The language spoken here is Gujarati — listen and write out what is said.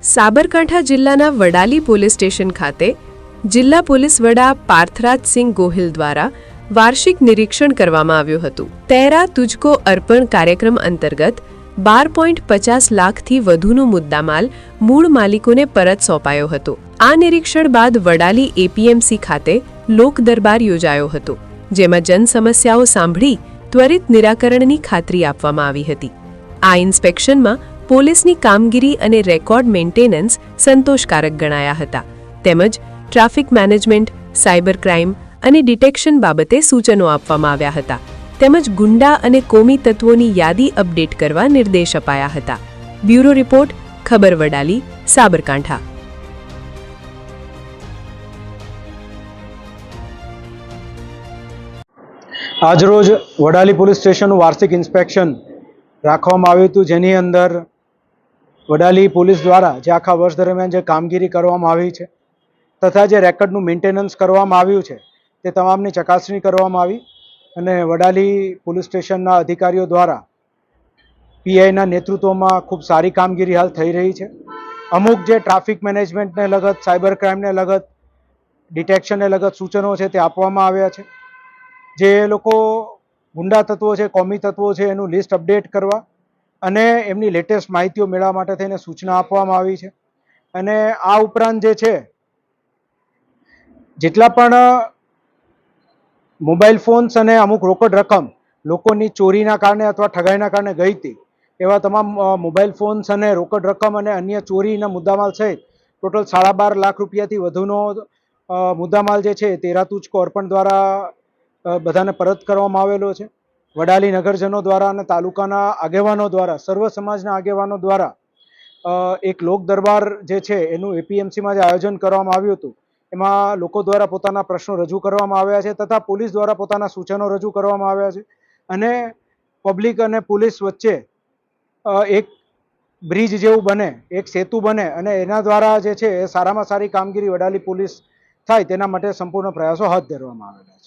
સાબરકાંઠા જિલ્લાના વડાલી પોલીસ સ્ટેશન ખાતે જિલ્લા પોલીસ વડા પાર્થરાજસિંહ ગોહિલ દ્વારા વાર્ષિક નિરીક્ષણ કરવામાં આવ્યું હતું। તેરા તુજકો અર્પણ કાર્યક્રમ અંતર્ગત 12.50 લાખથી વધુનો મુદ્દામાલ મૂળ માલિકોને પરત સોંપાયો હતો। આ નિરીક્ષણ બાદ વડાલી એપીએમસી ખાતે લોક દરબાર યોજાયો હતો, જેમાં જન સમસ્યાઓ સાંભળી ત્વરિત નિરાકરણની ખાતરી આપવામાં આવી હતી। આ ઇન્સ્પેક્શનમાં પોલીસની કામગીરી અને રેકોર્ડ મેન્ટેનન્સ સંતોષકારક ગણાયા હતા, તેમજ ટ્રાફિક મેનેજમેન્ટ, સાયબર ક્રાઇમ અને ડિટેક્શન બાબતે સૂચનો આપવામાં આવ્યા હતા, તેમજ ગુંડા અને કોમી તત્વોની યાદી અપડેટ કરવા નિર્દેશ અપાયા હતા। બ્યુરો રિપોર્ટ, ખબર વડાલી, સાબરકાંઠા। આજરોજ વડાલી પોલીસ સ્ટેશનનું વાર્ષિક ઇન્સ્પેક્શન રાખવામાં આવ્યું હતું, જેની અંદર વડાલી પોલીસ દ્વારા જે આખા વર્ષ દરમિયાન જે કામગીરી કરવામાં આવી છે તથા જે રેકર્ડનું મેન્ટેનન્સ કરવામાં આવ્યું છે તે તમામની ચકાસણી કરવામાં આવી અને વડાલી પોલીસ સ્ટેશનના અધિકારીઓ દ્વારા પીઆઈના નેતૃત્વમાં ખૂબ સારી કામગીરી હાલ થઈ રહી છે। અમુક જે ટ્રાફિક મેનેજમેન્ટને લગત, સાયબર ક્રાઇમને લગત, ડિટેક્શનને લગત સૂચનો છે તે આપવામાં આવ્યા છે। જે લોકો ગુંડા તત્વો છે, કોમી તત્વો છે, એનું લિસ્ટ અપડેટ કરવા અને એમની લેટેસ્ટ માહિતીઓ મેળવવા માટે થઈને સૂચના આપવામાં આવી છે। અને આ ઉપરાંત જે છે, જેટલા પણ મોબાઈલ ફોન્સ અને અમુક રોકડ રકમ લોકોની ચોરીના કારણે અથવા ઠગાઈના કારણે ગઈ હતી, એવા તમામ મોબાઈલ ફોન્સ અને રોકડ રકમ અને અન્ય ચોરીના મુદ્દામાલ સહિત ટોટલ 12.5 લાખ રૂપિયાથી વધુનો મુદ્દામાલ જે છે તેરા તુજકો અર્પણ દ્વારા બધાને પરત કરવામાં આવેલો છે। વડાલી નગરજનો દ્વારા અને તાલુકાના આગેવાનો દ્વારા, સર્વ સમાજના આગેવાનો દ્વારા એક લોક દરબાર જે છે એનું એપીએમસીમાં જે આયોજન કરવામાં આવ્યું હતું, એમાં લોકો દ્વારા પોતાના પ્રશ્નો રજૂ કરવામાં આવ્યા છે તથા પોલીસ દ્વારા પોતાના સૂચનો રજૂ કરવામાં આવ્યા છે અને પબ્લિક અને પોલીસ વચ્ચે એક બ્રિજ જેવું બને, એક સેતુ બને અને એના દ્વારા જે છે એ સારામાં સારી કામગીરી વડાલી પોલીસ થાય તેના માટે સંપૂર્ણ પ્રયાસો હાથ ધરવામાં આવેલા છે।